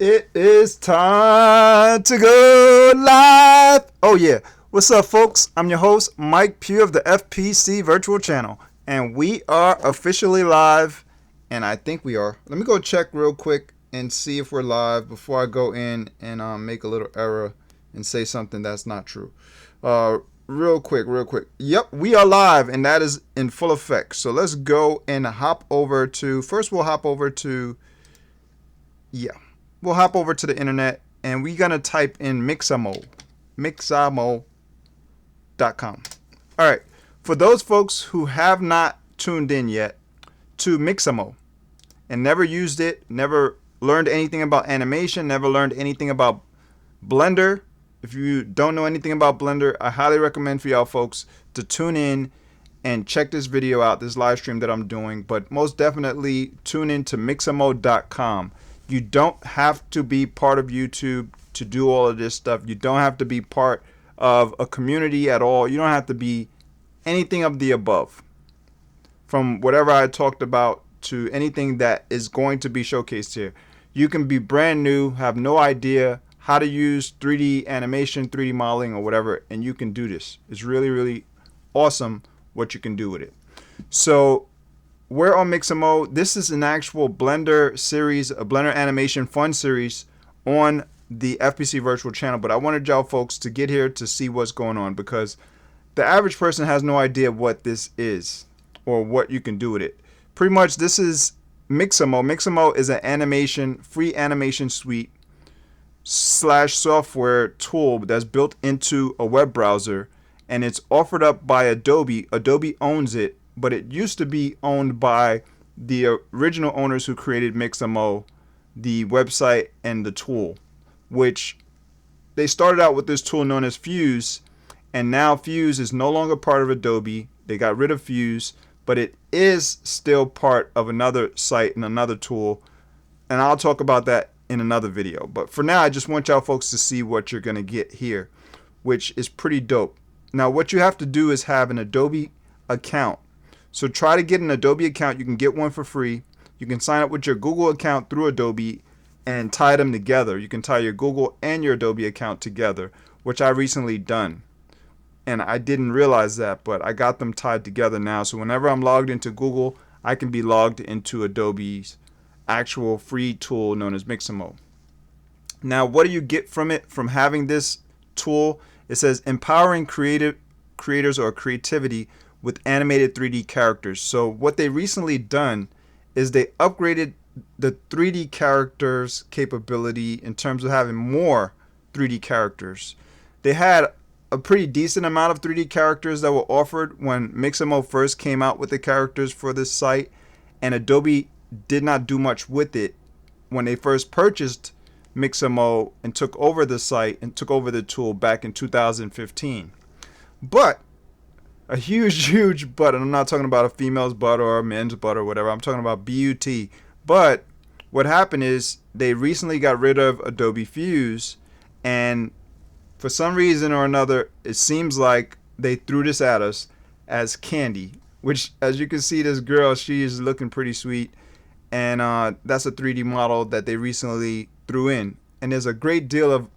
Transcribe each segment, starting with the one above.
It is time to go live. Oh, yeah. What's up, folks? I'm your host, Mike Pugh of the FPC Virtual Channel, and we are officially live. And I think we are. Let me go check real quick and see if we're live before I go in and make a little error and say something that's not true. Real quick. Yep, we are live, and that is in full effect. So let's go and hop over to. First, we'll hop over to. Yeah. We'll hop over to the internet and we're going to type in Mixamo.com. All right. For those folks who have not tuned in yet to Mixamo and never used it, never learned anything about animation, never learned anything about Blender, if you don't know anything about Blender, I highly recommend for y'all folks to tune in and check this video out, this live stream that I'm doing. But most definitely tune in to Mixamo.com. You don't have to be part of YouTube to do all of this stuff. You don't have to be part of a community at all. You don't have to be anything of the above. From whatever I talked about to anything that is going to be showcased here. You can be brand new, have no idea how to use 3D animation, 3D modeling, or whatever, and you can do this. It's really, really awesome what you can do with it. So we're on Mixamo. This is an actual Blender series, a Blender animation fun series on the FPC Virtual Channel. But I wanted y'all folks to get here to see what's going on because the average person has no idea what this is or what you can do with it. Pretty much this is Mixamo. Mixamo is an animation, free animation suite / software tool that's built into a web browser, and it's offered up by Adobe. Adobe owns it, but it used to be owned by the original owners who created Mixamo, the website and the tool, which they started out with this tool known as Fuse, and now Fuse is no longer part of Adobe. They got rid of Fuse, but it is still part of another site and another tool, and I'll talk about that in another video. But for now, I just want y'all folks to see what you're going to get here, which is pretty dope. Now, what you have to do is have an Adobe account. So try to get an Adobe account. You can get one for free. You can sign up with your Google account through Adobe and tie them together. You can tie your Google and your Adobe account together, which I recently done. And I didn't realize that, but I got them tied together now. So whenever I'm logged into Google, I can be logged into Adobe's actual free tool known as Mixamo. Now, what do you get from it, from having this tool? It says empowering creators or creativity with animated 3D characters. So what they recently done is they upgraded the 3D characters capability in terms of having more 3D characters. They had a pretty decent amount of 3D characters that were offered when Mixamo first came out with the characters for this site, and Adobe did not do much with it when they first purchased Mixamo and took over the site and took over the tool back in 2015. But a huge butt, and I'm not talking about a female's butt or a men's butt or whatever. I'm talking about BUT. But what happened is they recently got rid of Adobe Fuse, and for some reason or another, it seems like they threw this at us as candy, which, as you can see, this girl, she is looking pretty sweet, and that's a 3D model that they recently threw in. And there's a great deal of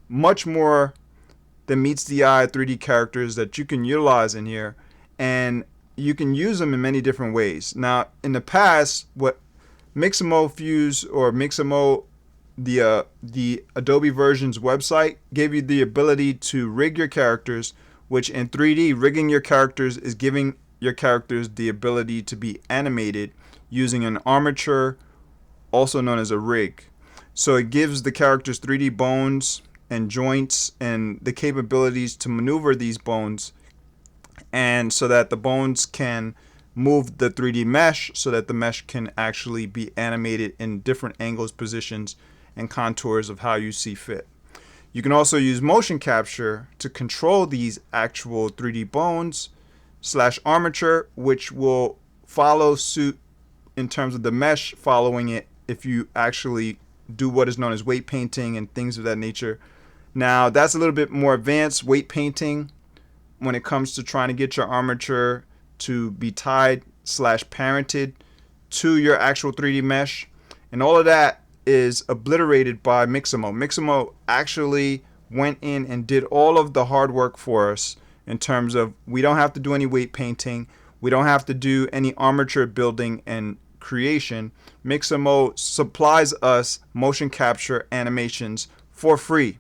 much more that meets the eye 3D characters that you can utilize in here, and you can use them in many different ways. Now, in the past, what Mixamo Fuse or Mixamo, the Adobe version's website, gave you the ability to rig your characters, which in 3D, rigging your characters is giving your characters the ability to be animated using an armature, also known as a rig. So it gives the characters 3D bones and joints and the capabilities to maneuver these bones, and so that the bones can move the 3D mesh so that the mesh can actually be animated in different angles, positions, and contours of how you see fit. You can also use motion capture to control these actual 3D bones / armature, which will follow suit in terms of the mesh following it if you actually do what is known as weight painting and things of that nature. Now, that's a little bit more advanced weight painting when it comes to trying to get your armature to be tied / parented to your actual 3D mesh. And all of that is obliterated by Mixamo. Mixamo actually went in and did all of the hard work for us in terms of we don't have to do any weight painting. We don't have to do any armature building and creation. Mixamo supplies us motion capture animations for free.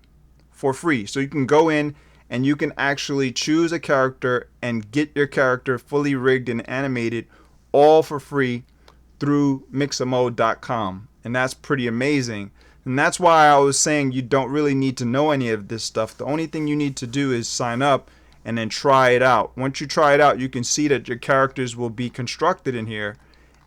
So you can go in and you can actually choose a character and get your character fully rigged and animated all for free through Mixamo.com. And that's pretty amazing. And that's why I was saying you don't really need to know any of this stuff. The only thing you need to do is sign up and then try it out. Once you try it out, you can see that your characters will be constructed in here.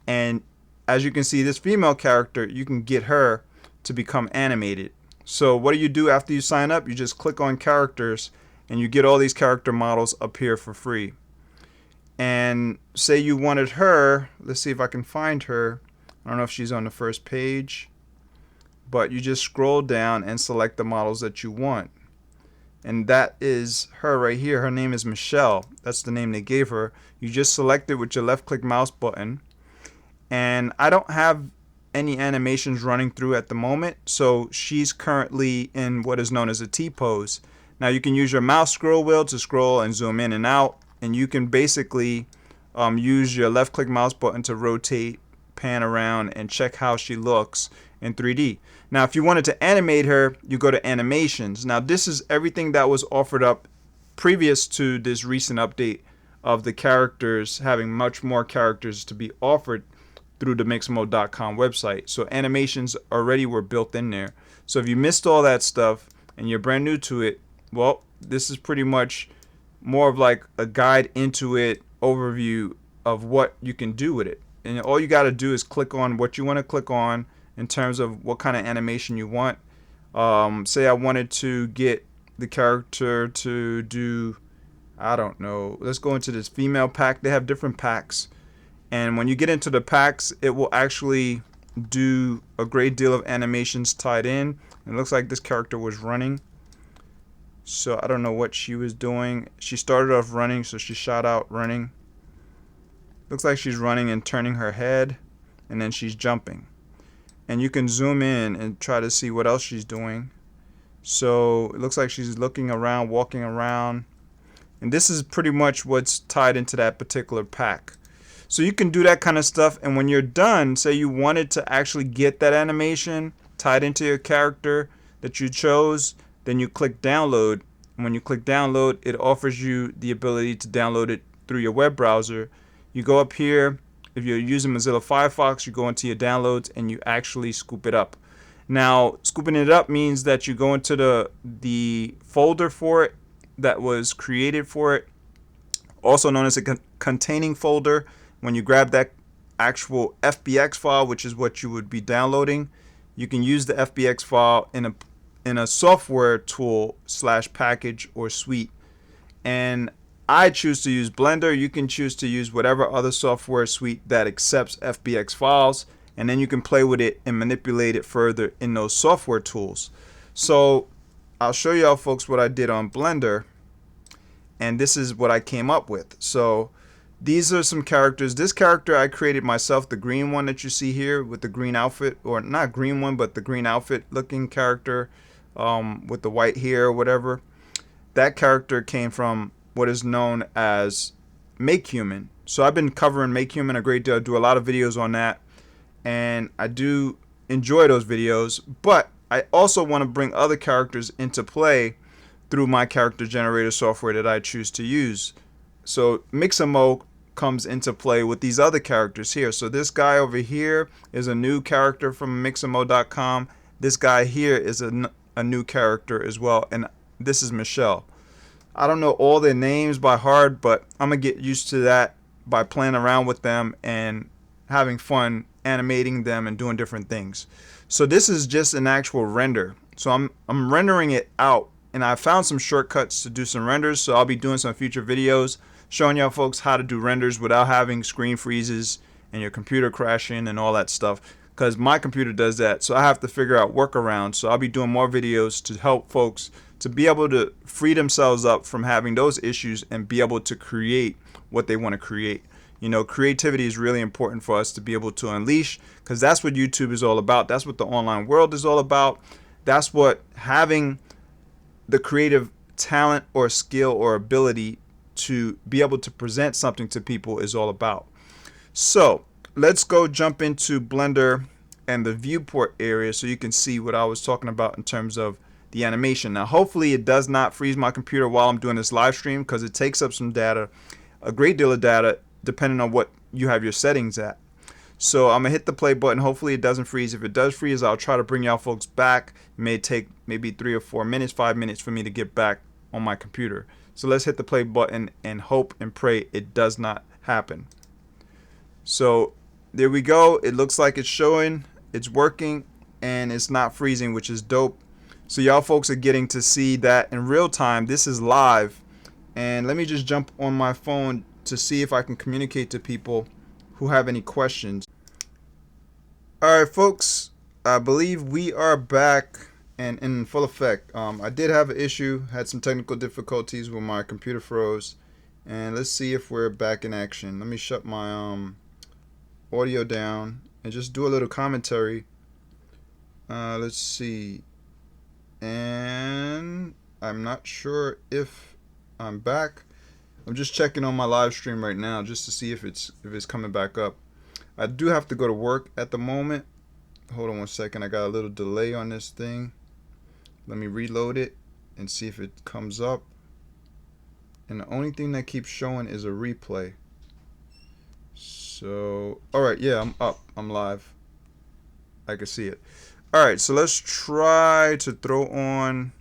And as you can see, this female character, you can get her to become animated. So what do you do after you sign up? You just click on characters and you get all these character models up here for free. And say you wanted her, let's see if I can find her. I don't know if she's on the first page, but you just scroll down and select the models that you want. And that is her right here. Her name is Michelle. That's the name they gave her. You just select it with your left click mouse button. And I don't have any animations running through at the moment, so she's currently in what is known as a T-pose. Now you can use your mouse scroll wheel to scroll and zoom in and out, and you can basically use your left click mouse button to rotate, pan around, and check how she looks in 3D. Now if you wanted to animate her, you go to animations. Now this is everything that was offered up previous to this recent update of the characters, having much more characters to be offered through the Mixamo.com website. So animations already were built in there. So if you missed all that stuff and you're brand new to it, well, this is pretty much more of like a guide into it, overview of what you can do with it. And all you got to do is click on what you want to click on in terms of what kind of animation you want. Say I wanted to get the character to do, I don't know, let's go into this female pack. They have different packs. And when you get into the packs, it will actually do a great deal of animations tied in. It looks like this character was running. So I don't know what she was doing. She started off running, so she shot out running. Looks like she's running and turning her head, and then she's jumping. And you can zoom in and try to see what else she's doing. So it looks like she's looking around, walking around. And this is pretty much what's tied into that particular pack. So you can do that kind of stuff, and when you're done, say you wanted to actually get that animation tied into your character that you chose, then you click download. And when you click download, it offers you the ability to download it through your web browser. You go up here, if you're using Mozilla Firefox, you go into your downloads and you actually scoop it up. Now, scooping it up means that you go into the folder for it that was created for it, also known as a containing folder. When you grab that actual FBX file, which is what you would be downloading, you can use the FBX file in a software tool / package or suite. And I choose to use Blender. You can choose to use whatever other software suite that accepts FBX files, and then you can play with it and manipulate it further in those software tools. So I'll show y'all folks what I did on Blender, and this is what I came up with. So these are some characters. This character I created myself, the green one that you see here with the green outfit, or not green one, but the green outfit looking character with the white hair or whatever. That character came from what is known as Make Human. So I've been covering Make Human a great deal. I do a lot of videos on that, and I do enjoy those videos, but I also want to bring other characters into play through my character generator software that I choose to use. So Mixamo comes into play with these other characters here. So this guy over here is a new character from Mixamo.com. This guy here is a new character as well, and this is Michelle. I don't know all their names by heart, but I'm gonna get used to that by playing around with them and having fun animating them and doing different things. So this is just an actual render. So I'm rendering it out, and I found some shortcuts to do some renders. So I'll be doing some future videos showing y'all folks how to do renders without having screen freezes and your computer crashing and all that stuff, because my computer does that. So I have to figure out workarounds. So I'll be doing more videos to help folks to be able to free themselves up from having those issues and be able to create what they want to create. You know, creativity is really important for us to be able to unleash, because that's what YouTube is all about. That's what the online world is all about. That's what having the creative talent or skill or ability to be able to present something to people is all about. So let's go jump into Blender and the viewport area so you can see what I was talking about in terms of the animation. Now, hopefully it does not freeze my computer while I'm doing this live stream, because it takes up some data, a great deal of data, depending on what you have your settings at. So I'm gonna hit the play button. Hopefully it doesn't freeze. If it does freeze, I'll try to bring y'all folks back. It may take maybe 3 or 4 minutes, 5 minutes for me to get back on my computer. So let's hit the play button and hope and pray it does not happen. So there we go. It looks like it's showing, it's working, and it's not freezing, which is dope. So y'all folks are getting to see that in real time. This is live. And let me just jump on my phone to see if I can communicate to people who have any questions. All right, folks, I believe we are back and in full effect. I did have an issue, had some technical difficulties with my computer froze, and let's see if we're back in action. Let me shut my audio down and just do a little commentary. Let's see, and I'm not sure if I'm back. I'm just checking on my live stream right now just to see if it's coming back up. I do have to go to work at the moment. Hold on one second. I got a little delay on this thing. Let me reload it and see if it comes up. And the only thing that keeps showing is a replay. So, alright, yeah, I'm up. I'm live. I can see it. Alright, so let's try to throw on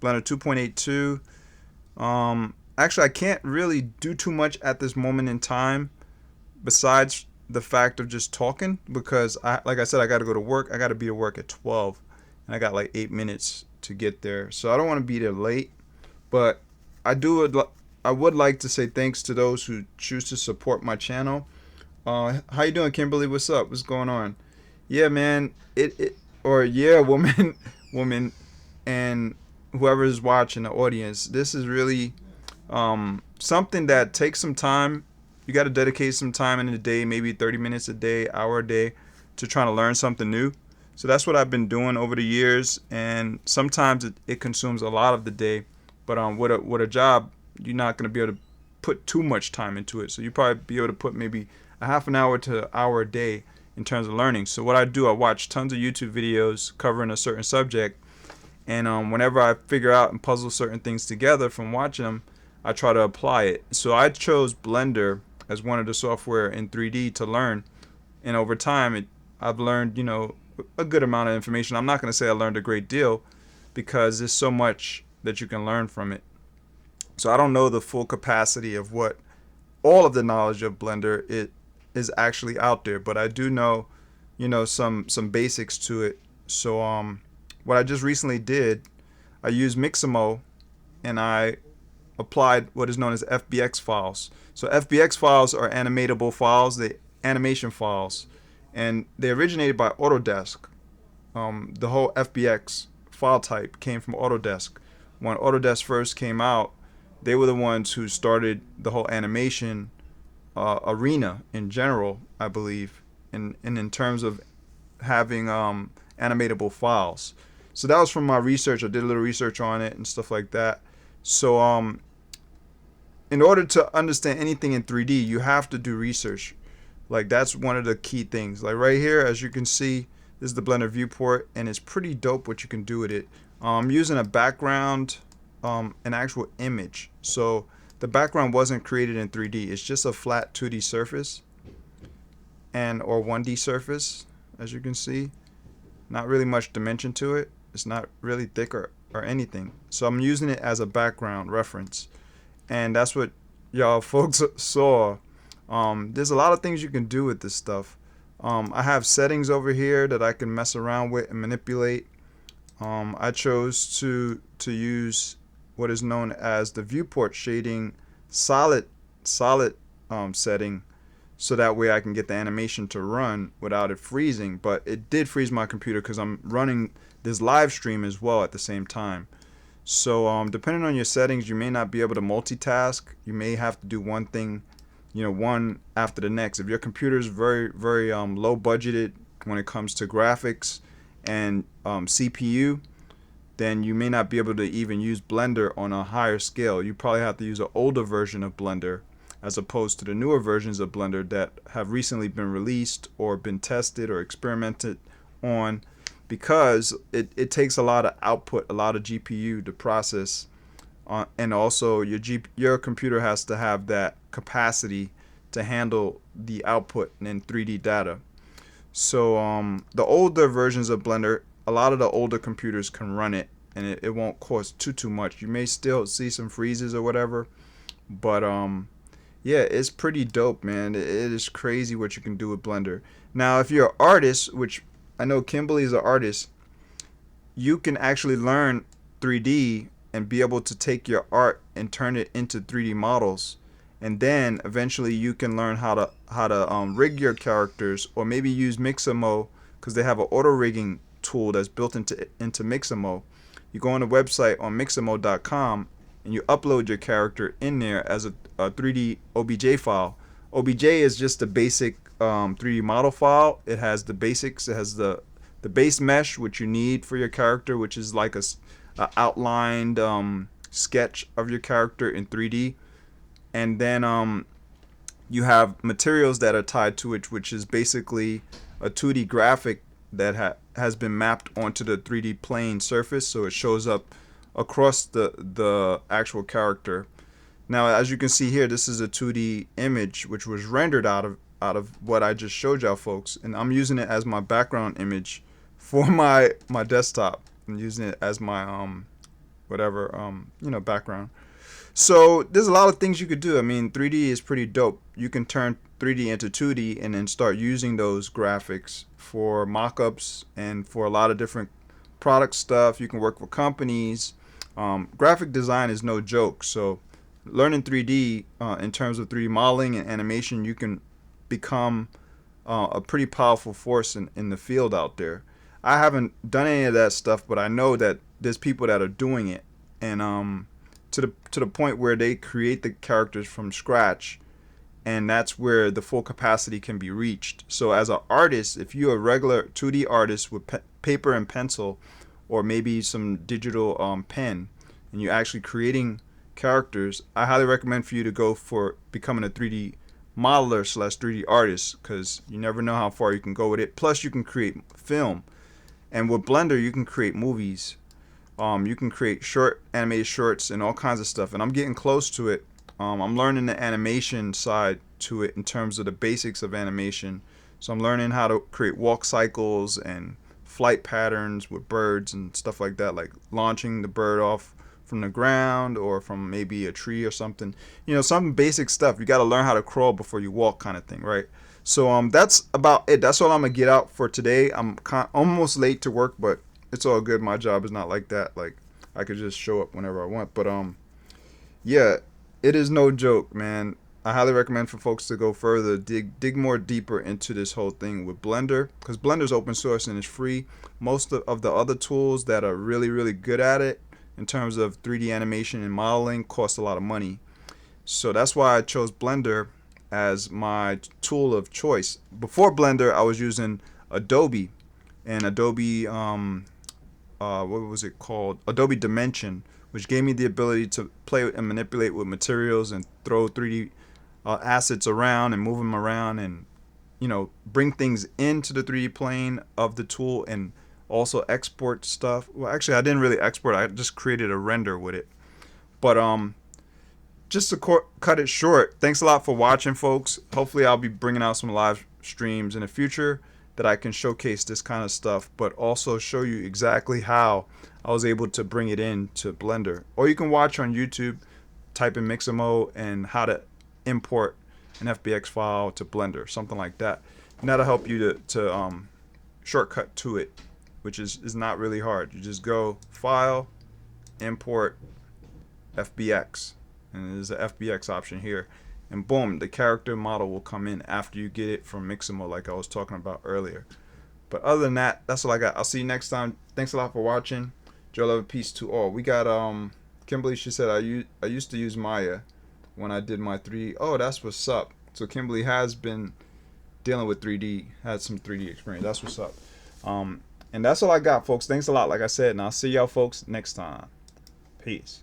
Blender 2.82. Actually, I can't really do too much at this moment in time besides the fact of just talking, because like I said, I got to go to work. I got to be at work at 12, and I got like 8 minutes to get there. So I don't want to be there late, but I would like to say thanks to those who choose to support my channel. How you doing, Kimberly? What's up? What's going on? Yeah, man. Yeah, woman, and whoever is watching, the audience. This is really something that takes some time. You got to dedicate some time in the day, maybe 30 minutes a day, hour a day, to trying to learn something new. So that's what I've been doing over the years, and sometimes it consumes a lot of the day. But with a job, you're not going to be able to put too much time into it. So you probably be able to put maybe a half an hour to an hour a day in terms of learning. So what I do, I watch tons of YouTube videos covering a certain subject, and whenever I figure out and puzzle certain things together from watching them, I try to apply it. So I chose Blender as one of the software in 3D to learn, and over time I've learned, you know, a good amount of information. I'm not going to say I learned a great deal, because there's so much that you can learn from it. So I don't know the full capacity of what all of the knowledge of Blender it is actually out there, but I do know, you know, some basics to it. So what I just recently did, I used Mixamo, and I applied what is known as FBX files. So FBX files are animatable files, the animation files, and they originated by Autodesk. The whole FBX file type came from Autodesk. When Autodesk first came out, they were the ones who started the whole animation arena in general, I believe, and in terms of having animatable files. So that was from my research. I did a little research on it and stuff like that. So in order to understand anything in 3D, you have to do research. Like, that's one of the key things. Like right here, as you can see, this is the Blender viewport, and it's pretty dope what you can do with it. I'm using a background, an actual image. So the background wasn't created in 3D. It's just a flat 2D surface or 1D surface, as you can see. Not really much dimension to it. It's not really thick or anything. So I'm using it as a background reference. And that's what y'all folks saw. There's a lot of things you can do with this stuff. I have settings over here that I can mess around with and manipulate. I chose to use what is known as the viewport shading solid setting, so that way I can get the animation to run without it freezing. But it did freeze my computer because I'm running this live stream as well at the same time. So depending on your settings, you may not be able to multitask. You may have to do one thing one after the next. If your computer is very, very low budgeted when it comes to graphics and CPU, then you may not be able to even use Blender on a higher scale. You probably have to use an older version of Blender as opposed to the newer versions of Blender that have recently been released or been tested or experimented on, because it takes a lot of output, a lot of GPU to process, and also your computer has to have that capacity to handle the output in 3D data. So the older versions of Blender, a lot of the older computers can run it, and it won't cost too much. You may still see some freezes or whatever, but yeah, it's pretty dope, man. It is crazy what you can do with Blender. Now, if you're an artist, which I know Kimberly is an artist, you can actually learn 3D and be able to take your art and turn it into 3D models, and then eventually you can learn how to rig your characters, or maybe use Mixamo, because they have an auto rigging tool that's built into Mixamo. You go on the website on Mixamo.com and you upload your character in there as a 3D OBJ file. OBJ is just a basic 3D model file. It has the basics. It has the base mesh, which you need for your character, which is like a outlined sketch of your character in 3D. And then you have materials that are tied to it, which is basically a 2D graphic that has been mapped onto the 3D plane surface, so it shows up across the actual character. Now, as you can see here, this is a 2D image which was rendered out of what I just showed y'all folks, and I'm using it as my background image for my desktop. I'm using it as my whatever background. So there's a lot of things you could do. I mean, 3D is pretty dope. You can turn 3D into 2D and then start using those graphics for mock-ups and for a lot of different product stuff. You can work with companies. Graphic design is no joke. So learning 3D in terms of 3D modeling and animation, you can become a pretty powerful force in the field out there. I haven't done any of that stuff, but I know that there's people that are doing it, and to the point where they create the characters from scratch, and that's where the full capacity can be reached. So as an artist, if you're a regular 2D artist with paper and pencil, or maybe some digital pen, and you're actually creating characters, I highly recommend for you to go for becoming a 3D modeler slash 3D artist, because you never know how far you can go with it. Plus, you can create film, and with Blender, you can create movies. You can create animated shorts and all kinds of stuff, and I'm getting close to it. I'm learning the animation side to it in terms of the basics of animation. So I'm learning how to create walk cycles and flight patterns with birds and stuff like that, like launching the bird off from the ground or from maybe a tree or something. Some basic stuff. You got to learn how to crawl before you walk, kind of thing, right? So that's about it. That's all I'm gonna get out for today. I'm almost late to work, but it's all good. My job is not like that. Like, I could just show up whenever I want. But yeah, it is no joke, man. I highly recommend for folks to go further, dig more deeper into this whole thing with Blender, because Blender's open source and it's free. Most of the other tools that are really, really good at it in terms of 3D animation and modeling cost a lot of money. So that's why I chose Blender as my tool of choice. Before Blender, I was using Adobe, and Adobe what was it called? Adobe Dimension, which gave me the ability to play and manipulate with materials and throw 3D assets around and move them around, and bring things into the 3D plane of the tool, and also export stuff. Well, actually, I didn't really export. I just created a render with it. But just to cut it short, thanks a lot for watching, folks. Hopefully, I'll be bringing out some live streams in the future that I can showcase this kind of stuff, but also show you exactly how I was able to bring it into Blender. Or you can watch on YouTube, type in Mixamo and how to import an FBX file to Blender, something like that. And that'll help you to shortcut to it, which is not really hard. You just go File, Import, FBX, and there's an FBX option here. And boom, the character model will come in after you get it from Mixamo, like I was talking about earlier. But other than that, that's all I got. I'll see you next time. Thanks a lot for watching. Joy, love, and peace to all. We got Kimberly. She said I used to use Maya when I did my 3D. Oh, that's what's up. So Kimberly has been dealing with 3D, had some 3D experience. That's what's up. And that's all I got, folks. Thanks a lot, like I said, and I'll see y'all folks next time. Peace.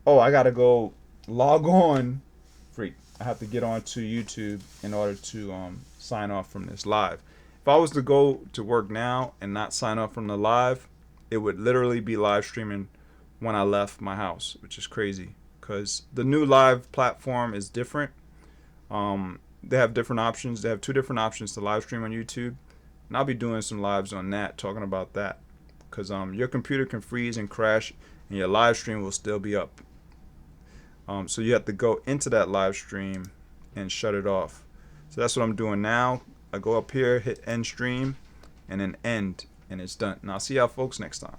Oh, I gotta go log on. Freak. I have to get onto YouTube in order to sign off from this live. If I was to go to work now and not sign off from the live, it would literally be live streaming when I left my house, which is crazy because the new live platform is different. They have different options. They have 2 different options to live stream on YouTube, and I'll be doing some lives on that, talking about that, because your computer can freeze and crash, and your live stream will still be up. So you have to go into that live stream and shut it off. So that's what I'm doing now. I go up here, hit end stream, and then end, and it's done. And I'll see y'all folks next time.